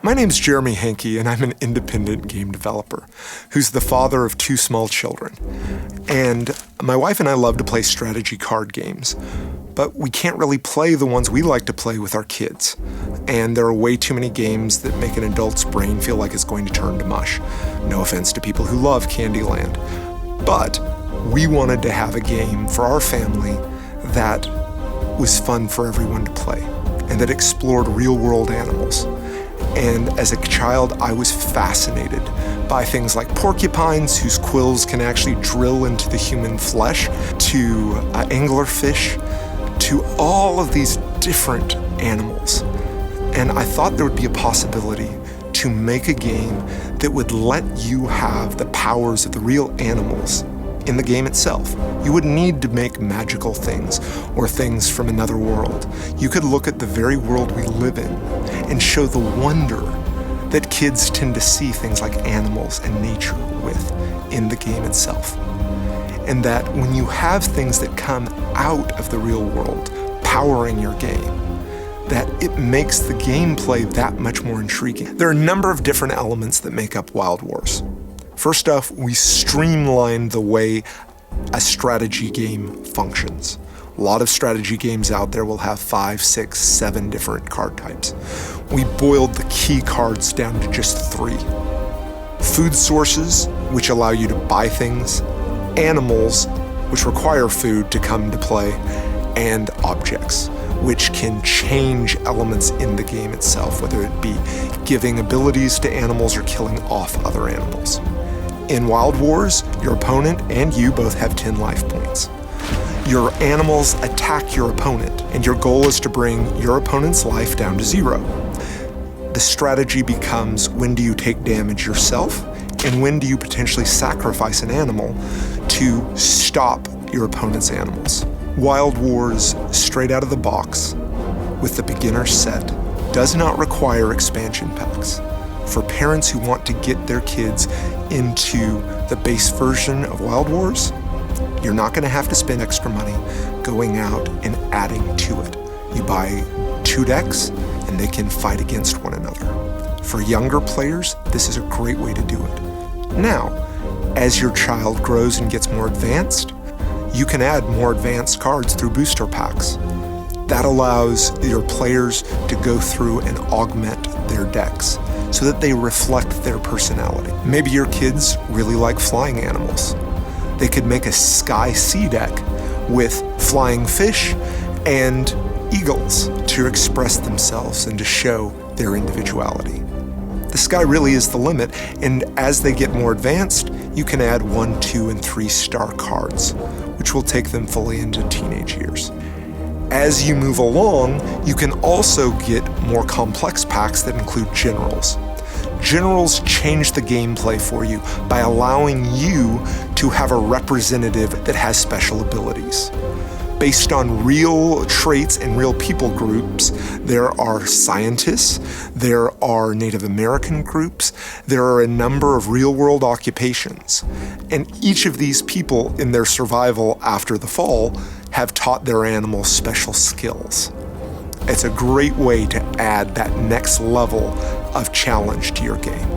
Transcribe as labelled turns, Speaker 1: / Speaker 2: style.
Speaker 1: My name's Jeremy Hanke, and I'm an independent game developer who's the father of 2 small children. And my wife and I love to play strategy card games, but we can't really play the ones we like to play with our kids. And there are way too many games that make an adult's brain feel like it's going to turn to mush. No offense to people who love Candyland. But we wanted to have a game for our family that was fun for everyone to play and that explored real-world animals. And as a child, I was fascinated by things like porcupines, whose quills can actually drill into the human flesh, to anglerfish, to all of these different animals. And I thought there would be a possibility to make a game that would let you have the powers of the real animals in the game itself. You wouldn't need to make magical things or things from another world. You could look at the very world we live in and show the wonder that kids tend to see things like animals and nature with in the game itself. And that when you have things that come out of the real world powering your game, that it makes the gameplay that much more intriguing. There are a number of different elements that make up Wild Wars. First off, we streamlined the way a strategy game functions. A lot of strategy games out there will have 5, 6, 7 different card types. We boiled the key cards down to just 3. Food sources, which allow you to buy things, animals, which require food to come to play, and objects, which can change elements in the game itself, whether it be giving abilities to animals or killing off other animals. In Wild Wars, your opponent and you both have 10 life points. Your animals attack your opponent, and your goal is to bring your opponent's life down to 0. The strategy becomes, when do you take damage yourself, and when do you potentially sacrifice an animal to stop your opponent's animals. Wild Wars, straight out of the box, with the beginner set, does not require expansion packs. For parents who want to get their kids into the base version of Wild Wars, you're not going to have to spend extra money going out and adding to it. You buy 2 decks and they can fight against one another. For younger players, this is a great way to do it. Now, as your child grows and gets more advanced, you can add more advanced cards through booster packs. That allows your players to go through and augment their decks so that they reflect their personality. Maybe your kids really like flying animals. They could make a Sky Sea deck with flying fish and eagles to express themselves and to show their individuality. The sky really is the limit, and as they get more advanced, you can add 1, 2, and 3 star cards, which will take them fully into teenage years. As you move along, you can also get more complex packs that include generals. Generals change the gameplay for you by allowing you to have a representative that has special abilities. Based on real traits and real people groups, there are scientists, there are Native American groups, there are a number of real-world occupations. And each of these people, in their survival after the fall, have taught their animals special skills. It's a great way to add that next level of challenge to your game.